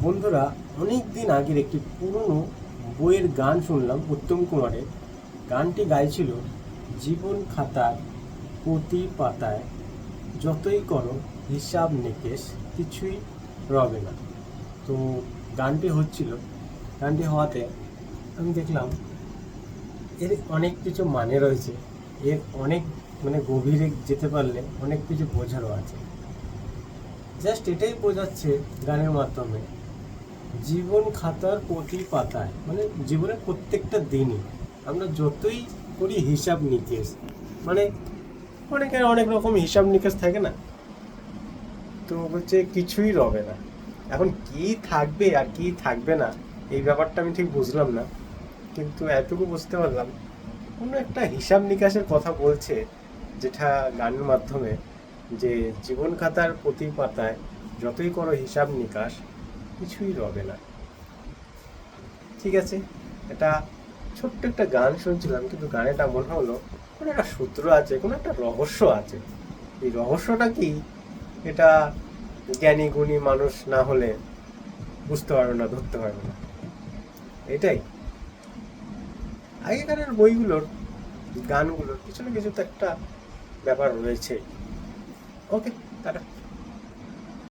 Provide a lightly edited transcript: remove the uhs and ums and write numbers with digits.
বন্ধুরা, অনেক দিন আগের একটি পুরনো বইয়ের গান শুনলাম উত্তম কুমারের। গানটি গাইছিল, জীবন খাতার প্রতি পাতায় যতই করো হিসাব নিকেশ কিছুই রবে না। তো গানটি হচ্ছিল, গানটি হওয়াতে আমি দেখলাম এর অনেক কিছু মানে রয়েছে। এর অনেক গভীরে যেতে পারলে অনেক কিছু বোঝারও আছে। জাস্ট এটাই বোঝাচ্ছে গানের মাধ্যমে, জীবন খাতার প্রতি পাতায় জীবনের প্রত্যেকটা দিনই আমরা যতই করি হিসাব নিকেশ, মানে অনেকের অনেক রকম হিসাব নিকেশ থাকে না, তো হচ্ছে কিছুই রবে না। এখন কি থাকবে আর কি থাকবে না, এই ব্যাপারটা আমি ঠিক বুঝলাম না, কিন্তু এতটুকু বুঝতে পারলাম কোনো একটা হিসাব নিকাশের কথা বলছে, যেটা গানের মাধ্যমে, যে জীবন খাতার প্রতি পাতায় যতই করো হিসাব নিকাশ কিছুই রবে না। ঠিক আছে, এটা ছোট্ট একটা গান শুনছিলাম, কিন্তু গানেটা মনে হলো কোনো একটা সূত্র আছে, কোনো একটা রহস্য আছে। এই রহস্যটা কি, এটা জ্ঞানী গুণী মানুষ না হলে বুঝতে পারবে না, ধরতে পারবে না। এটাই আগেকারের বইগুলোর, গানগুলোর কিছু না কিছু তো একটা ব্যাপার রয়েছে। ওকে, টাটা।